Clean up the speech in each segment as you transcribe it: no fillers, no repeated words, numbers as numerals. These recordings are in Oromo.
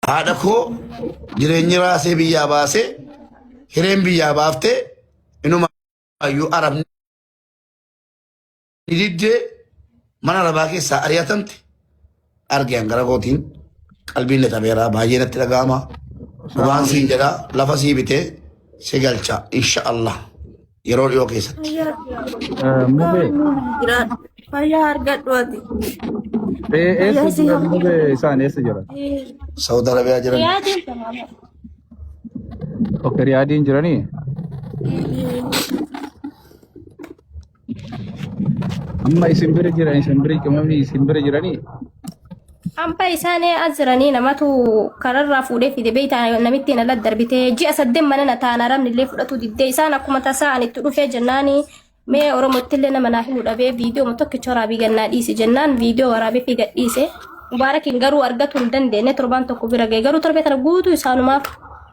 haadha koo jireenyi raasee biyyaa baasee hireen biyyaa baaftee inuma ayyuu arabni diddee mana arabaa keessaa ari'atamte argeen gara kootiin qalbiin ni tabeeraa baay'ee natti dhaga'ama waan siin jedhaa lafa sii bitee si galcha insha Allah yeroo dhiyoo keessatti. Fayyaa argadhu ati. Eessa jira isaan eessa jira? Saudi Arabiyaa jiran. Oke Riyaadiin jiranii? Amma isin bira jiran isin bira qimamni isin bira jiranii? Amma isaanii as jiranii namatu kararraa fuudhee fide beektaa namitti na darbitee ji'a 8 mana na taana ramni illee fudhatu diddee isaan akkuma tasaan itti dhufee jennaani. Mee Oromootti illee nama naa himuu dhabee viidiyoo tokkicha waraabee gannaa dhiise jennaan viidiyoo waraabee fi gadhiise Mubaarakiin garuu argatu hin dandeenye torbaan tokko bira ga'e garuu torbee kana guutuu isaanumaaf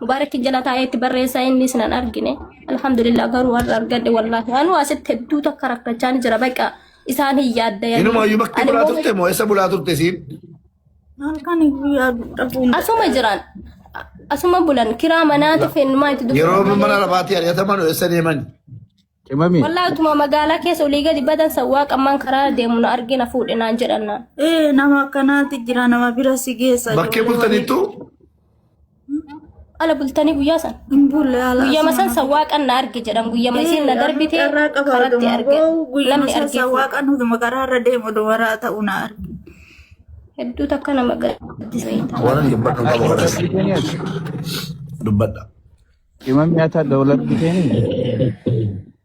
Mubaarakiin jala taa'ee itti barreessaa innis nan argine alhamdulillah garuu warra argadhe wallaahi anuu asitti hedduu takka rakkachaa ni jira bakka isaan hin yaadda Inumaayyuu bakki bulaa turte moo eessa bulaa turte siin? Asuma jiran asuma bulan kiraa manaati fennumaa itti dhufu Yeroo mana arabaatii ari'ataman eessa deeman? Qimamni. Wallahi tuma magaalaa keessa olii gadi badan sawwaa qammaan karaa deemu na argina fuudhe naan jedhanna. Nama akkanaatti jira nama bira si geessa. Bakkee bultaniittu? Ala bultanii guyyaa san. Bulle ala. Guyyaa masan sawwaa qan na arge jedhan guyyaa masiin na darbite karatti arge. Namni arge. Sawwaa qan huduma karaarra deemu dubaraa ta'u na arge. Hedduu takka nama gaddisa. Waan dubbadhu qabu kanas. Dubbadha. Qimamni ata dawlat biteenii?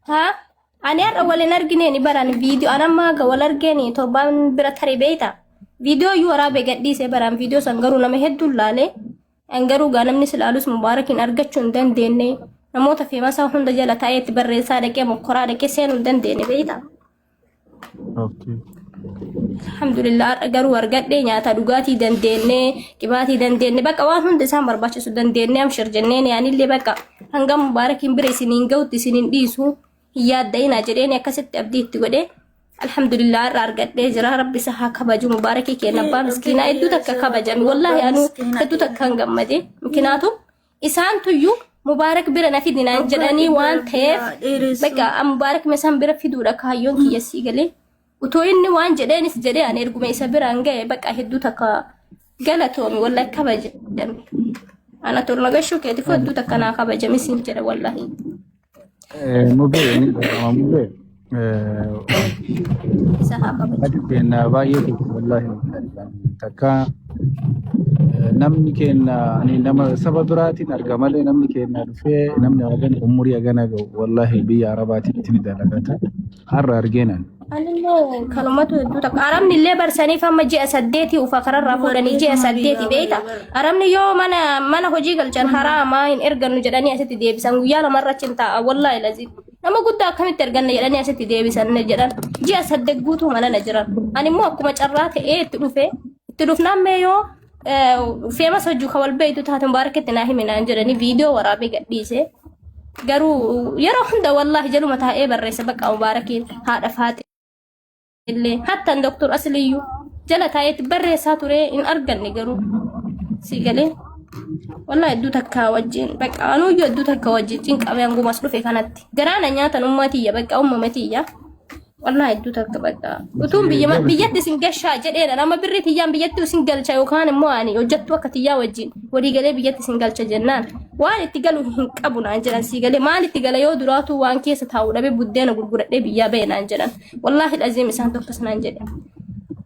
Ha? Ani har'a waliin argine ni baran viidiyoo anamma ga wal argeeni torbaan bira tarii beeyta. Viidiyoo yoo waraabee gadhiisee baran viidiyoo san garuu nama hedduun laale. An garuu gaa namni silaalus Mubaarakiin argachuu hin dandeenye. Namoota feemasaa hunda jala taa'ee itti barreessaa dhaqee mokkoraa dhaqee seenuu hin dandeenye beeyta. Okay. Alhamdulillah garuu argadhe nyaata dhugaatii dandeenye qibaatii dandeenye bakka waan hunda isaan barbaachisu dandeenye amshir jenneen yaanillee bakka hanga Mubaarakiin bira isiniin ga'utti isiniin dhiisu yaaddaina jedheen akkasitti abdii itti godhe alhamdulillah argadhe jira rabbi isa haa kabaju Mubaarakii kenna abbaa miskiinaa hedduu takka kabajame wallahi anu hedduu takka hin gammade mikinaatu isaan tuyyuu Mubaarak bira na fidinaan jedhanii waan ta'eef bakka Mubaarak mesaan bira fiduudha kaayyoon kiyyasii galee utoo inni waan jedheenis jedhee ani erguma isa biraan ga'e bakka hedduu takka galatoomi wallahi kabajame ana tolna gashuu keetiif hedduu takka naa kabajame siin jedhe wallahi. Mubee. Sahabat. Kena baay'ee wallahi takka namni kenna ani nama saba biraatiin arga malee namni kenna dhufee namni hagan umurii hagana wallahi biyya arabaatiin itti dalagata har'a argeenan. Anillee kalumatu hedduu takka arabni illee barsaniif amma ji'a 8 ufa kararraa fuudhanii ji'a 8 beeyta arabni yoo mana hojii galchan haraamaa hin ergannu jedhanii asitti deebisan guyyaa lamarra cin taa'a wallahi laziim nama guddaa akkamitti erganna jedhanii asitti deebisan jedhan ji'a 8 guutuu mana na jiran ani immoo akkuma carraa ta'ee itti dhufnaan mee yoo feemas hojii kawal beeytu taate Mubaarakitti naa himinaan jedhanii viidiyoo waraabee gadhiise garuu yeroo hunda wallahi jaluma taa'ee barreessa bakka Mubaarakiin haadha faate illee hatta doktor asliyyuu jala taa'eetti barreessaa ture hin arganne garuu si galee wallahi hedduu takka wajjin bakka anuyyuu hedduu takka wajjin cinqamee hangumas dhufe kanatti garaana nyaatan ummatiyya bakka ummamatiyya wallahi hedduu takka bakka utuun biyyatti isin gashaa jedheedha nama birri tiyyaan biyyatti isin galcha yookaan immoo ani hojjattu akka tiyyaa wajjin walii galee biyyatti isin galcha jennaan waan itti galu hin qabu naan jedhan si galee maal itti gala yoo duraatu waan keessa taa'u dhabe buddeena gurguradhee biyyaa ba'e naan jedhan wallahi dhaziim isaan tokkos naan jedhe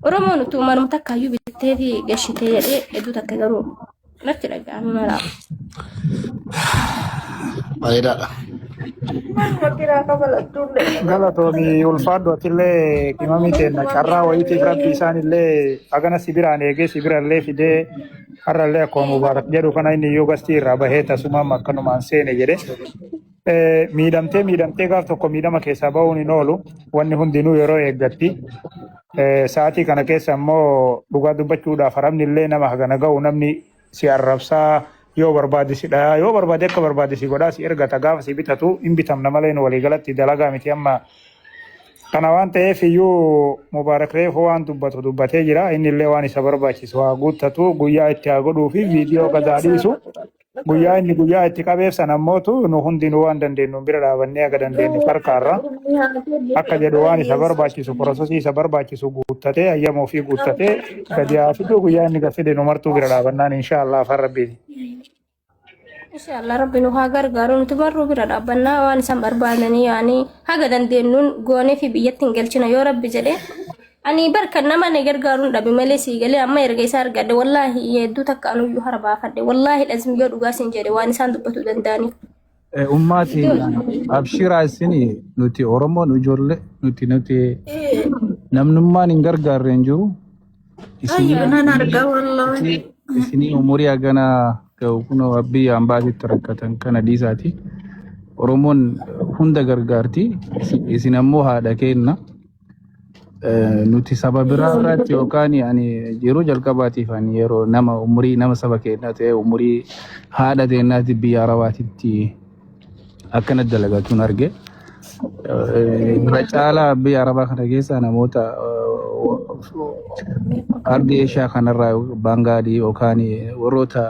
Oromoon utuu manuma takka iyyuu bittee fi gashitee jedhee hedduu takka garuu natti dhaga'ame maraa. Bareedaadha. Galatoomii ulfaadhu atillee qimamii kenna carraa wayiitiif rabbi isaanillee hagana sibiraan eegee sibirallee fidee har'allee akkuma Mubaarak jedhu kana inni iyyuu gastii irraa bahee tasumaan akkanumaan seene jedhe. Miidhamtee gaaf tokko miidhama keessaa ba'uun hin oolu wanni hundinuu yeroo eeggatti. Sa'aatii kana keessa immoo dhugaa dubbachuudhaaf haramni illee nama hagana ga'u namni si arrabsaa yoo barbaachisidha yoo barbaade akka barbaachisi godhaa si ergata gaafa si bitatu hin bitamna malee walii galatti dalagaa miti amma Kana waan ta'eef iyyuu Mubaarak reefu waan dubbatee jira. Inni illee waan isa barbaachisu haa guuttatu guyyaa itti haa godhuu fi viidiyoo gadaa dhiisu. Guyyaa inni guyyaa itti qabeef sana ammootu nu hundinuu waan dandeenyu bira dhaabannee aga dandeenyu farkaarra. Akka jedhu waan isa barbaachisu prosesii isa barbaachisu guuttatee ayyamoo fi guuttatee gadi haa fidu guyyaa inni gaffide nu martuu bira dhaabannaan inshaallah afaan rabbiiti. Inshallah Rabbi nu haa gargaaru nuti barruu bira dhaabbannaa waan isaan barbaadanii yaani haga dandeenyuun goonee fi biyyatti hin galchina yoo Rabbi jedhee ani barka nama ne gargaaruun dhabe malee sii galee amma erga isaa argadde wallaahi hedduu takka anuyyuu hara baafadhe wallaahi dhazim yoo dhugaa siin jedhe waan isaan dubbatu danda'aniif. Ummati abshiraa isini nuti Oromoon ijoollee nuti namnummaan hin gargaarre hin jiru. Ayyaanaan argaa wallaahi. Isinii umurii haganaa kuno abbii ambaasitti rakkatan kana dhiisaati. Oromoon hunda gargaarti. Isin ammoo haadha kenna. Nuti saba biraa irratti yookaan yeroo jalqabaatiif yeroo nama umurii nama saba keenyaa ta'e umurii haadha teennaatti biyya Arabaatitti akkana dalagatuun arge. Irra caalaa biyya Arabaa kana keessa namoota ardi Eeshiyaa kanarraa Baangaadii yookaan warroota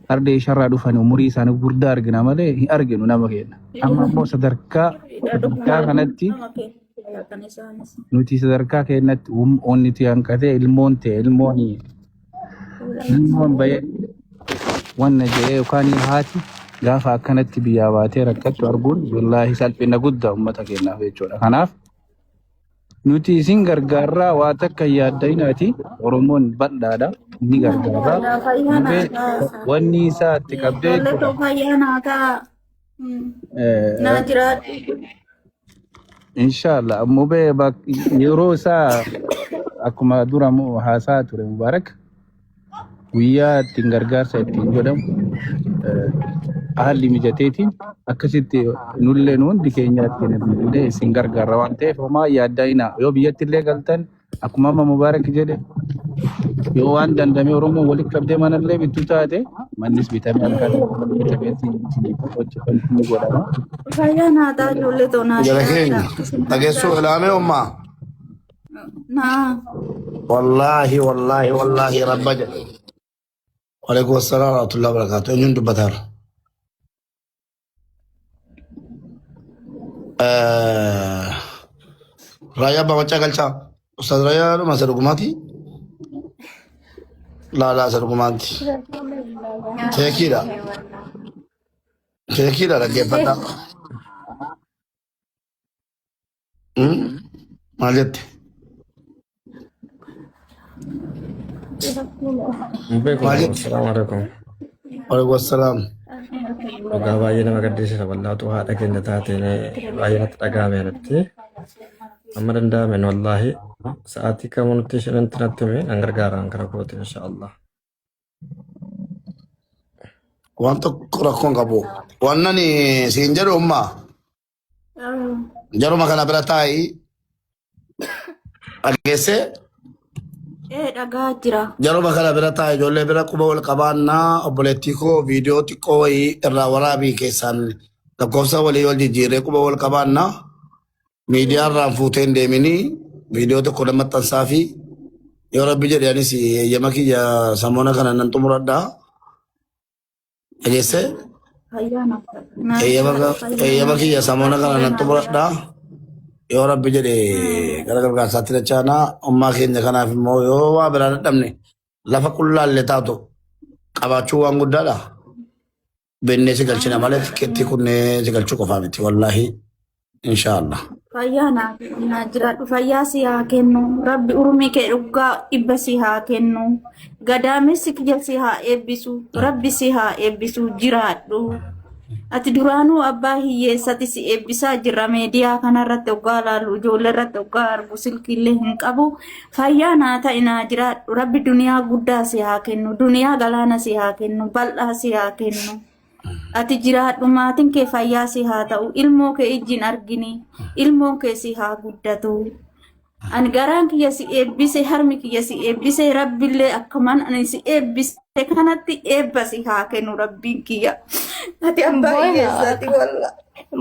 ardi Eeshiyaarraa dhufan umurii isaanii guddaa argina malee hin arginu nama keenya. Amma immoo sadarkaa kanatti nuti sadarkaa keenyatti onni hanqatee ilmoon ta'e ilmoon bahee wanna jedhee yookaan haati gaafa akkanatti biyyaa baatee rakkattu arguun wallaahi salphina guddaa uummata keenyaaf jechuudha. Kanaaf nuti isin gargaarraa waa takka yaaddayinaati Oromoon bal'aadha ni gargaarraa wanni isaa itti qabdee inshallah ammoo yeroo isaa akkuma dura haasaa ture Mubaarak guyyaa ittiin gargaarsa ittiin godhamu haalli mijateetiin akkasitti nullee hundi keenyaatti illee isin gargaarra waan ta'eef homaa yaaddayinaa yoo biyyatti illee galtan akkuma amma Mubaarak jedhe yoo waan dandamee Oromoo walitti qabdee manallee bittu taate mannis bitamee akka bitameetti hojjetamuu godhama. Fayyaan haataa ijoollee toonaa. Jala keenya dhageessuu ilaamee ummaa. Naa. Wallaahi rabba jedhe. Waalaikum assalaam warahmatullahi wabarakatuh. Eenyuun dubbataara? Raayyaa abbaa machaa galchaa. Ustaaz Raayyaa dhuma isa dhugumaati? Laalaa isa dhugumaati. Teekiidha dhaggeeffadhaa. Maal jette? Assalamualaikum. Waalaikumsalam. Dhugaa baay'ee nama gaddisiisa wallaatu haadha keenya taatee baay'ee natti dhagahame natti. Amma danda'ame wallaahi sa'aatii kamuu nuti shanitti natti hime nan gargaaraan gara kooti inshaallah. Waan tokko rakkoon qabu. Waan nani siin jedhu ummaa. Jaruma kana bira taa'i. Dhageessee? Dhagaa jira. Jaruma kana bira taa'i ijoollee bira quba wal qabaannaa obboleettii koo viidiyoo xiqqoo wayii irraa waraabii keessaan lakkoofsa walii wal jijjiirree quba wal qabaannaa. Miidiyaa irraan fuutee hin deeminii viidiyoo tokko maxxansaa fi yoo rabbi jedhe anis eeyyama kiyya samoona kana nan xumuradhaa. Dhageessee? Eeyyama kiyya samoona kana nan xumuradhaa. Yoo rabbi jedhe gara gargaarsaatti dachaanaa ummaa keenya kanaaf immoo yoo waa biraa dadhabne lafa qullaallee taatu qabaachuu waan guddaadha. Bennee si galchina malee tikkeetti kunnee si galchuu qofaa miti wallaahi inshaallah. Fayyaa naa jiraadhu fayyaa si haa kennu rabbi urumii kee dhugaa dhibba si haa kennu gadaamessi kiyya si haa eebbisu rabbi si haa eebbisu jiraadhu. Ati duraanuu abbaa hiyyeessati si eebbisaa jirra meediyaa kanarratti hoggaa laalu ijoollee irratti hoggaa argu silkiillee hin qabu fayyaa naa ta'e naa jiraadhu rabbi duniyaa guddaa si haa kennu duniyaa galaana si haa kennu bal'aa si haa kennu. Ati jiraadhu maatiin kee fayyaa si haa ta'u ilmoo kee ijjiin argini ilmoon kee si haa guddatu. Ani garaan kiyya si eebbise harmi kiyya si eebbise rabbillee akkaman ani si eebbise kanatti eebba si haa kennu rabbiin kiyya. Ati abbaa hiyyeessaati walla.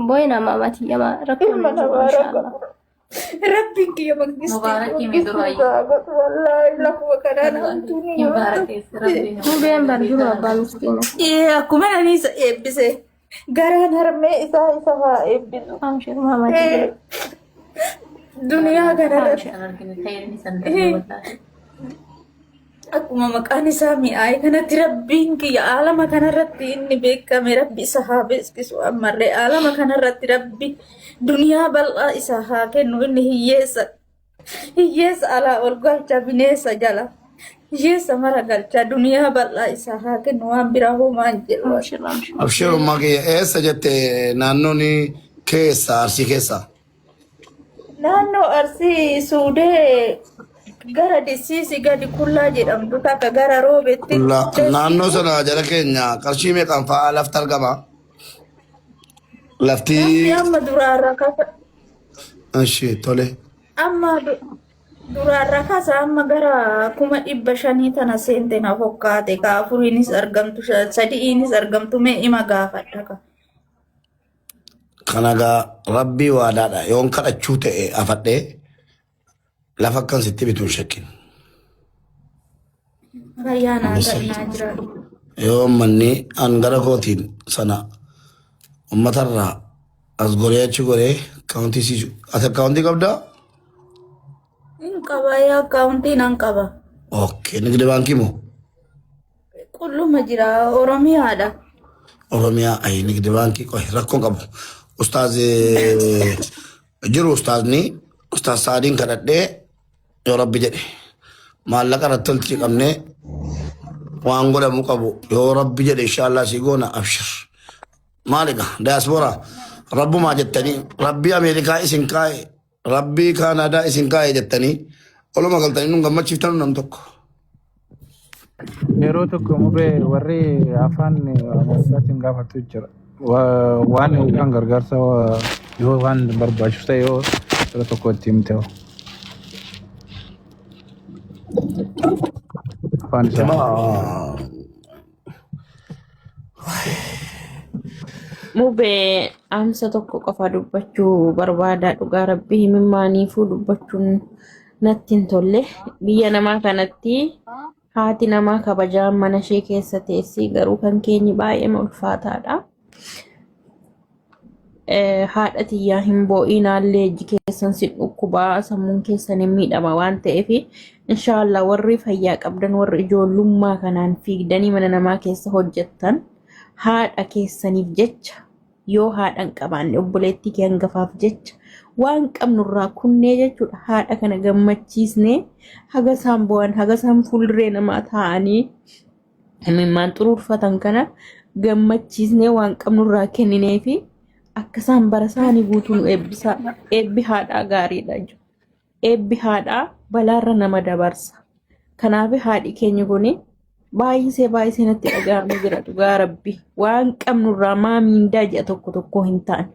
Boy nama mati yama rakkoon inshallah. Rabbiin kiyya maqdiste. Mubaarak himi duraa Wallaahi lafuma kanaan hamtuun Mubeen barburu abbaa miskiina. akkuma ani isa eebbise garaan harmee isaa isa haa eebbisu. Amshir Muhammad. Duniyaa kanarratti Shaan arginu ta'een isaan ta'ee wallaahi. akkuma maqaan isaa mi'aaye kanatti rabbiin kiyya aalama kanarratti inni beekame rabbi isa haa beeksisu ammallee aalama kanarratti rabbi duniyaa bal'aa isa haa kennu inni hiyyeessa alaa ol galcha bineensa jala hiyyeessa mara galcha duniyaa bal'aa isa haa kennu waan biraa homaan jedhu. Abshirummaa kiyya eessa jette naannoon keessa Arsii keessa? Naannoo Arsii Suudee gara Disiisi gadi kullaa jedhamtu takka gara Roobetti. Naannoo sana jala keenya qarshii meeqaan fa'aa lafti argama? Lafti Amma duraarra kasa. Ishee tole. Amma duraarra kasa amma gara 500,000 tana seente na fakkaate ka afuriinis argamtu sadi'iinis argamtu mee ima gaafadha ka. Kanagaa rabbii waadaadha yoon kadhachuu ta'e afadhee lafa akkan sitti bituun shakkin. Fayyaa naa ta'inaa jira. Yoo manni angara kootiin sana uummatarraa as goree achi goree kaawuntii siisu. Ati kaawuntii qabdaa? Hin qaba yaa kaawuntii nan qaba. Ookee nigdi baankii moo? Qulluma jira Oromiyaadha. Oromiyaa ayi nigdi baankii qoy rakkoon qabu. Ustaaz jiru ustaazni ustaaz Saadiin kadhadhee yoo rabbi jedhe maallaqa irratti tolchi qabnee waan godhamu qabu yoo rabbi jedhe inshaallah si goona abshir. Maaliqa diyaaspooraa rabbumaa jettanii rabbii Ameerikaa isin kaa'e rabbii Kaanaadaa isin kaa'e jettanii oluma galtanii nun gammachiiftan nam tokko. Yeroo tokko mubee warri afaan Amaaraatiin gaafatu jira. Waan yookaan gargaarsa yoo waan barbaachisu ta'e yoo yeroo tokko itti himte afaan isaa. Mubee amsa tokko qofa dubbachuu barbaada dhugaa rabbii himimmaaniifuu dubbachuun natti hin tolle biyya namaa kanatti haati namaa kabajaan mana ishee keessa teessi garuu kan keenyi baay'ee ulfaataadha. Haadha tiyyaa hin boo'inaallee iji keessan sin dhukkubaa sammuun keessan hin miidhama waan ta'eef inshaallah warri fayyaa qabdan warri ijoollummaa kanaan fiigdanii mana namaa keessa hojjettan haadha keessaniif jecha yoo haadhan qabaanne obboleettii kee hangafaaf jecha waan qabnurraa kunnee jechuudha haadha kana gammachiisnee haga isaan bo'an haga isaan fuulduree namaa taa'anii himimmaan xuruurfatan kana gammachiisnee waan qabnurraa kenninee fi akka isaan bara isaanii guutuun eebbi haadhaa gaariidha jechuudha. Eebbi haadhaa balaarra nama dabarsa. Kanaaf haadhi keenya kun baay'isee natti dhaga'amee jira dhugaa rabbi waan qabnurraa maamiindaa ji'a tokko tokko hin taane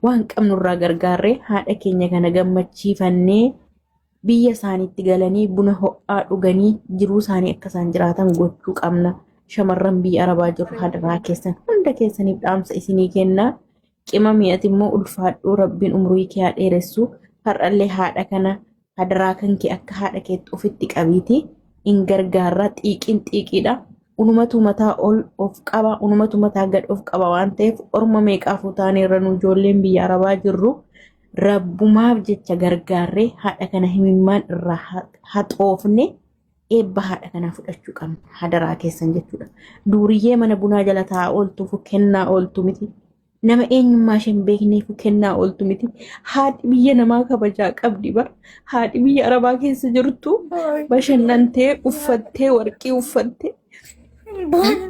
waan qabnurraa gargaarree haadha keenya kana gammachiifannee biyya isaaniitti galanii buna ho'aa dhuganii jiruu isaanii akka isaan jiraatan gochuu qabna. Shamarran biyya Arabaa jiru hadaraa keessan hunda keessaniif dhaamsa isinii kennaa. Qima mi'ati immoo ulfaadhuu rabbiin umrii kee haa dheeressu har'allee haadha kana hadaraa kan kee akka haadha keetti ofitti qabiiti in gargaarraa xiiqiidha unumatu mataa ol of qaba unumatu mataa gad of qaba waan ta'eef orma meeqaafuu taaneerra nu ijoolleen biyya Arabaa jirru rabbumaaf jecha gargaarree haadha kana himimmaan irraa haxoofne eebba haadha kanaa fudhachuu qabna hadaraa keessan jechuudha. Duuriyyee mana bunaa jala taa'aa ooltuuf kennaa ooltu miti. Nama eenyummaa isheen beekneef kennaa ooltu miti. Haadhi biyya namaa kabajaa qabdi bar. Haadhi biyya Arabaa keessa jirtu bashannantee uffattee warqii uffattee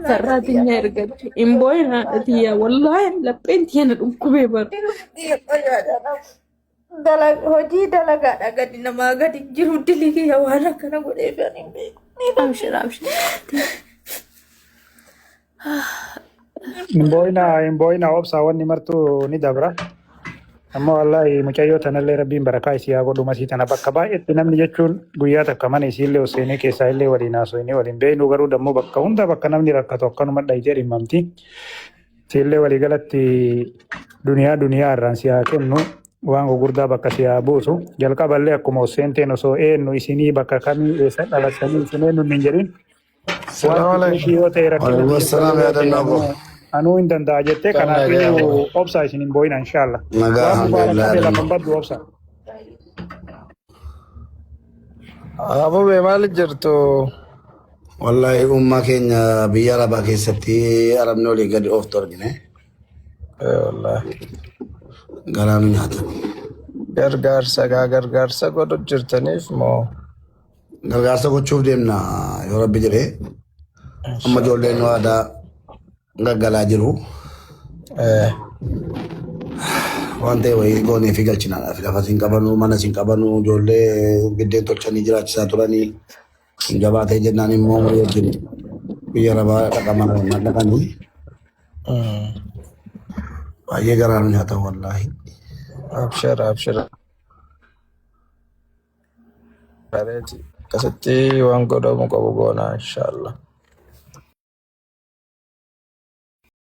sarraa tiyyaa ergatte. Imbooyin haadha tiyyaa wallaahi lapheen tiyya na dhukkubee bar. Hojii dalagaadha gadi namaa gadi jiru dilii waan akkana godhee hin beeku. Imboyna obsa wanni martu ni dabra. Amma wallahi mucayyoo tanallee rabbiin barakaa isii haa godhu masii tana bakka baay'eetti namni jechuun guyyaa takka mana isiillee oseenee keessaa illee waliin haasofnee waliin beeknu garuu dammoo bakka hunda bakka namni rakkatu akkanuma dhayitee dhimmamti. Isiillee waliigalatti duniyaa irraan si haa kennu waan gurguddaa bakka si haa buusu. Jalqaballee akkuma seenteen osoo eenyu isinii bakka kamii eessa dhalatanii isin eenyu hin jedhin. Waan yoo ta'e Waalaikum assalam ya dan nabo. anuu hin danda'a jettee kanaafuu obsaa isin hin boo'ina inshallah. Nagaa alhamdulillah. Lafa baddu obsaa. Abu be maal jirtu? Wallahi umma keenya biyya arabaa keessatti arabni olii gadi ooftu argine. Wallahi. Garaan nyaatan. Gargaarsa godhu jirtaniif moo? Gargaarsa gochuuf deemna yoo rabbi jedhee. Amma ijoolleen waadaa gaggalaa jiru. Waan ta'e wayii goonee fi galchinaadhaaf lafa siin qabanu mana siin qabanu ijoollee biddeen tolchanii jiraachisaa turanii jabaatee jennaan immoo umurii wajjin biyya arabaa dhaqaman mallaqanii baay'ee garaan nyaatan wallaahi. Abshir. Bareeti. Akkasitti waan godhamu qabu goona inshallah.